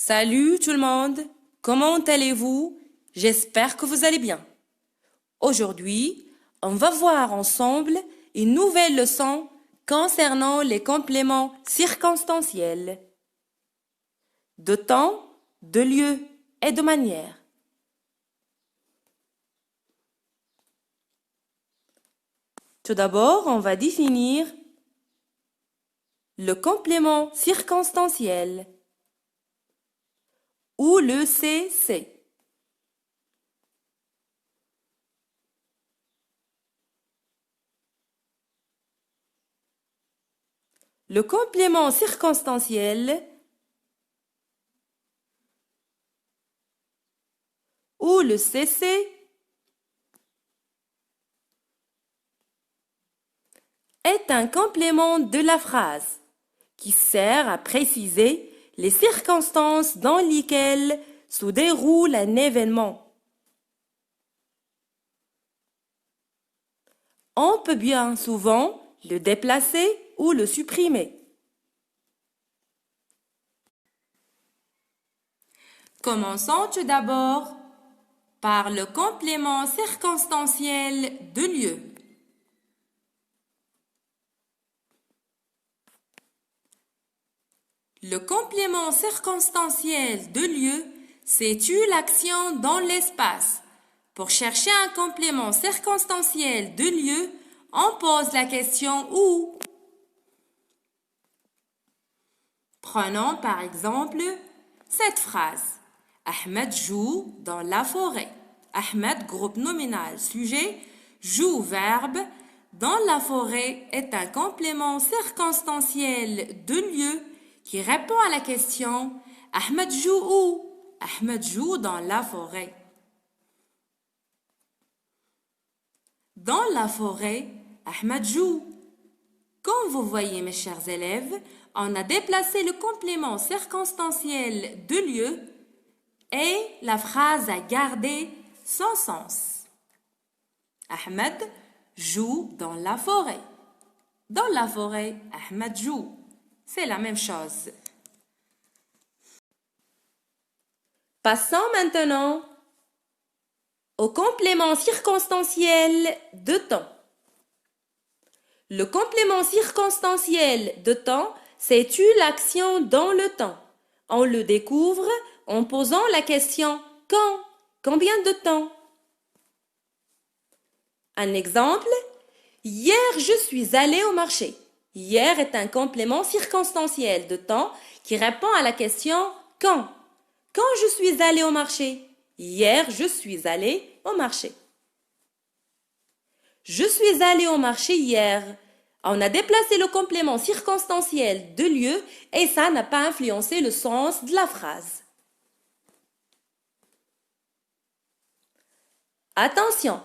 Salut tout le monde, comment allez-vous? J'espère que vous allez bien. Aujourd'hui, on va voir ensemble une nouvelle leçon concernant les compléments circonstanciels de temps, de lieu et de manière. Tout d'abord, on va définir le complément circonstanciel ou le CC. Le complément circonstanciel ou le CC est un complément de la phrase qui sert à préciser les circonstances dans lesquelles se déroule un événement. On peut bien souvent le déplacer ou le supprimer. Commençons tout d'abord par le complément circonstanciel de lieu. Le complément circonstanciel de lieu situe l'action dans l'espace. Pour chercher un complément circonstanciel de lieu, on pose la question où. Prenons par exemple cette phrase. Ahmed joue dans la forêt. Ahmed, groupe nominal, sujet, joue, verbe. Dans la forêt est un complément circonstanciel de lieu qui répond à la question Ahmed joue où? Ahmed joue dans la forêt. Dans la forêt, Ahmed joue. Comme vous voyez, mes chers élèves, on a déplacé le complément circonstanciel de lieu et la phrase a gardé son sens. Ahmed joue dans la forêt. Dans la forêt, Ahmed joue. C'est la même chose. Passons maintenant au complément circonstanciel de temps. Le complément circonstanciel de temps situe l'action dans le temps. On le découvre en posant la question quand, combien de temps. Un exemple, hier je suis allé au marché. Hier est un complément circonstanciel de temps qui répond à la question quand. Quand je suis allé au marché? Hier je suis allé au marché. Je suis allé au marché hier. On a déplacé le complément circonstanciel de lieu et ça n'a pas influencé le sens de la phrase. Attention!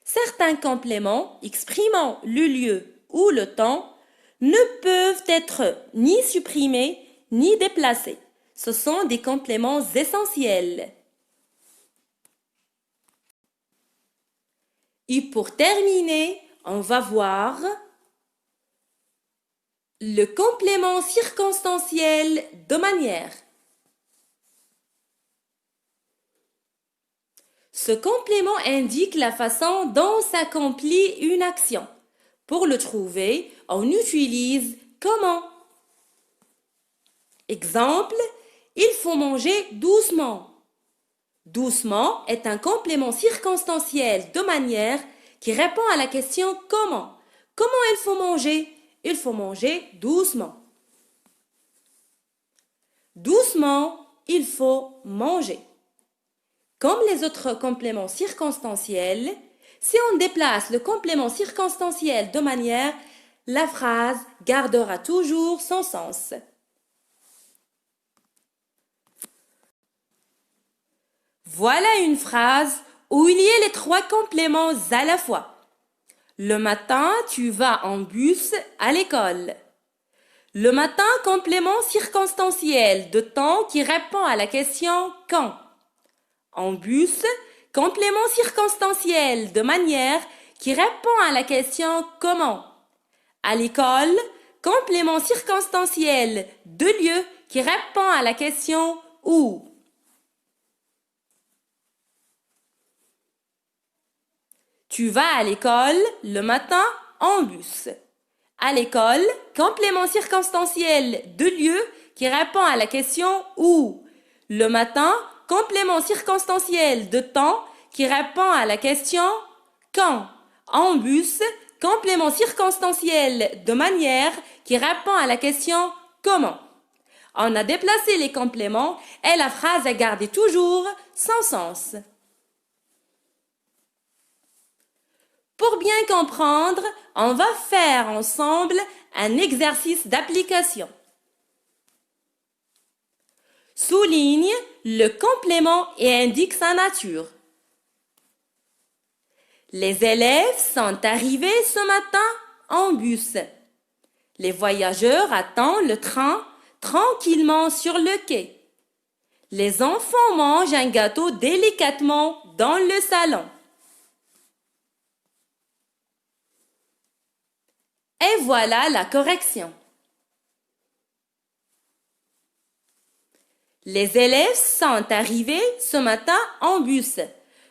Certains compléments exprimant le lieu ou le temps ne peuvent être ni supprimés ni déplacés. Ce sont des compléments essentiels. Et pour terminer, on va voir le complément circonstanciel de manière. Ce complément indique la façon dont s'accomplit une action. Pour le trouver, on utilise comment. Exemple, il faut manger doucement. Doucement est un complément circonstanciel de manière qui répond à la question comment. Comment il faut manger? Il faut manger doucement. Doucement, il faut manger. Comme les autres compléments circonstanciels, si on déplace le complément circonstanciel de manière, la phrase gardera toujours son sens. Voilà une phrase où il y a les trois compléments à la fois. Le matin, tu vas en bus à l'école. Le matin, complément circonstanciel de temps qui répond à la question quand. En bus, complément circonstanciel de manière qui répond à la question comment. À l'école, complément circonstanciel de lieu qui répond à la question où. Tu vas à l'école le matin en bus. À l'école, complément circonstanciel de lieu qui répond à la question où. Le matin, complément circonstanciel de temps qui répond à la question quand. En bus, complément circonstanciel de manière qui répond à la question comment. On a déplacé les compléments et la phrase a gardé toujours son sens. Pour bien comprendre, on va faire ensemble un exercice d'application. Souligne le complément et indique sa nature. Les élèves sont arrivés ce matin en bus. Les voyageurs attendent le train tranquillement sur le quai. Les enfants mangent un gâteau délicatement dans le salon. Et voilà la correction. Les élèves sont arrivés ce matin en bus.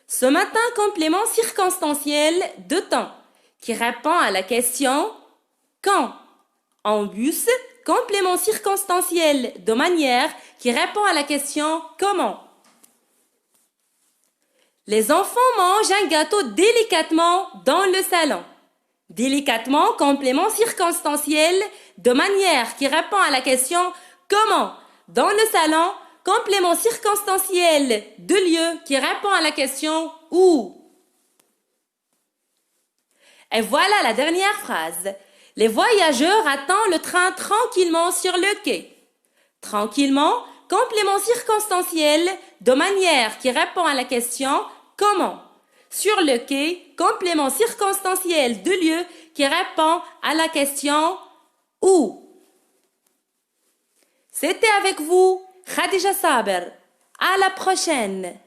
Ce matin, complément circonstanciel de temps qui répond à la question quand. En bus, complément circonstanciel de manière qui répond à la question comment. Les enfants mangent un gâteau délicatement dans le salon. Délicatement, complément circonstanciel de manière qui répond à la question comment. Dans le salon, complément circonstanciel de lieu qui répond à la question où. Et voilà la dernière phrase. Les voyageurs attendent le train tranquillement sur le quai. Tranquillement, complément circonstanciel de manière qui répond à la question comment. Sur le quai, complément circonstanciel de lieu qui répond à la question où. C'était avec vous, Khadija Saber. À la prochaine.